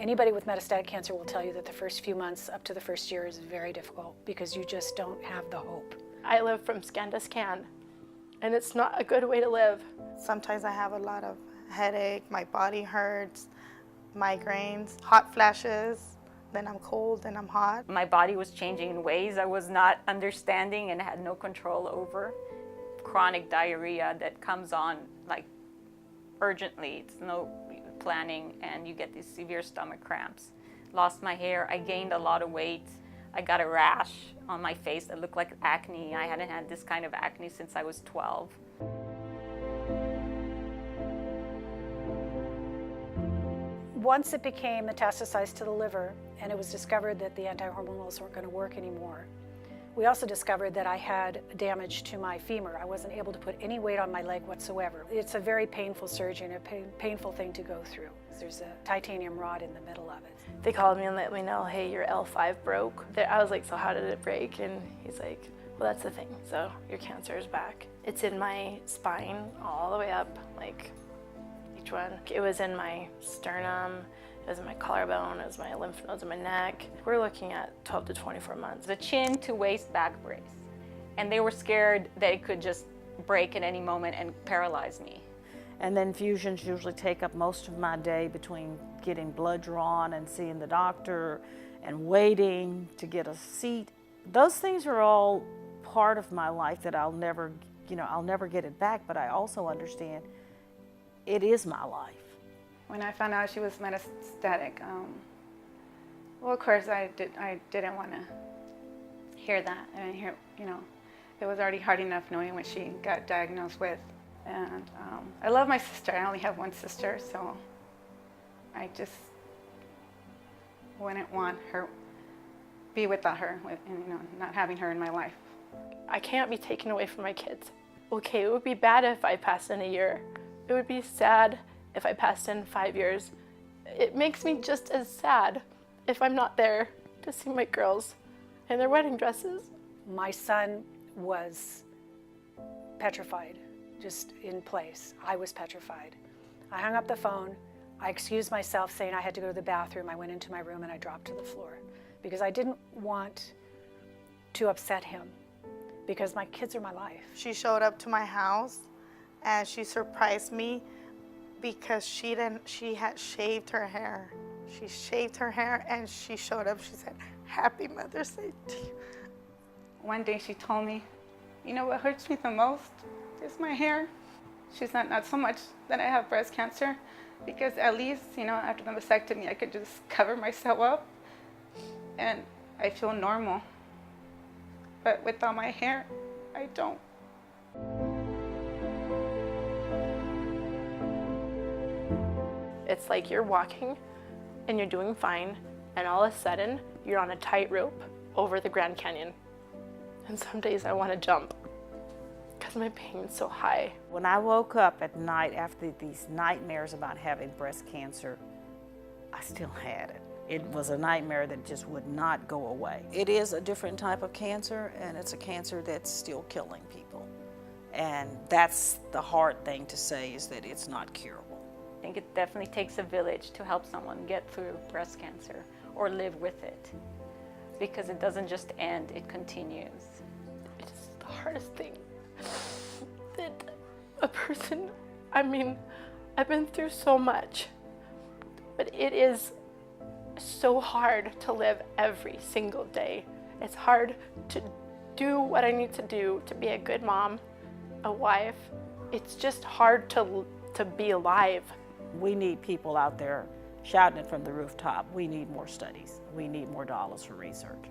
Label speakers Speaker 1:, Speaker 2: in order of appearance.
Speaker 1: Anybody with metastatic cancer will tell you that the first few months up to the first year is very difficult because you just don't have the hope.
Speaker 2: I live from scan to scan, and it's not a good way to live.
Speaker 3: Sometimes I have a lot of headache, my body hurts, migraines, hot flashes, then I'm cold, then I'm hot.
Speaker 4: My body was changing in ways I was not understanding and had no control over. Chronic diarrhea that comes on like urgently, it's no planning, and you get these severe stomach cramps. Lost my hair, I gained a lot of weight. I got a rash on my face that looked like acne. I hadn't had this kind of acne since I was 12.
Speaker 1: Once it became metastasized to the liver and it was discovered that the anti-hormonals weren't going to work anymore, we also discovered that I had damage to my femur. I wasn't able to put any weight on my leg whatsoever. It's a very painful surgery and a painful thing to go through. There's a titanium rod in the middle of it.
Speaker 2: They called me and let me know, hey, your L5 broke. I was like, so how did it break? And he's like, well, that's the thing. So your cancer is back. It's in my spine all the way up, like each one. It was in my sternum, it was in my collarbone, it was my lymph nodes in my neck. We're looking at 12 to 24 months.
Speaker 4: The chin to waist back brace. And they were scared that it could just break at any moment and paralyze me.
Speaker 5: And then infusions usually take up most of my day between getting blood drawn and seeing the doctor and waiting to get a seat. Those things are all part of my life that I'll never get it back, but I also understand it is my life.
Speaker 6: When I found out she was metastatic, well, of course, I didn't want to hear that. It was already hard enough knowing what she got diagnosed with. And I love my sister. I only have one sister, so I just wouldn't want her be without her, not having her in my life.
Speaker 2: I can't be taken away from my kids. Okay, it would be bad if I passed in a year. It would be sad if I passed in 5 years. It makes me just as sad if I'm not there to see my girls in their wedding dresses.
Speaker 1: My son was petrified, just in place. I was petrified. I hung up the phone. I excused myself saying I had to go to the bathroom. I went into my room and I dropped to the floor because I didn't want to upset him because my kids are my life.
Speaker 3: She showed up to my house and she surprised me because she had shaved her hair. She shaved her hair and she showed up. She said, "Happy Mother's Day to you."
Speaker 6: One day she told me, "You know what hurts me the most is my hair." She said, "Not so much that I have breast cancer, because at least, after the mastectomy, I could just cover myself up and I feel normal. But without my hair, I don't."
Speaker 2: It's like you're walking and you're doing fine, and all of a sudden you're on a tightrope over the Grand Canyon. And some days I want to jump because my pain's so high.
Speaker 5: When I woke up at night after these nightmares about having breast cancer, I still had it. It was a nightmare that just would not go away. It is a different type of cancer, and it's a cancer that's still killing people. And that's the hard thing to say, is that it's not curable.
Speaker 4: I think it definitely takes a village to help someone get through breast cancer or live with it, because it doesn't just end, it continues.
Speaker 2: It's the hardest thing that a person, I've been through so much, but it is so hard to live every single day. It's hard to do what I need to do to be a good mom, a wife. It's just hard to be alive.
Speaker 5: We need people out there shouting it from the rooftop. We need more studies. We need more dollars for research.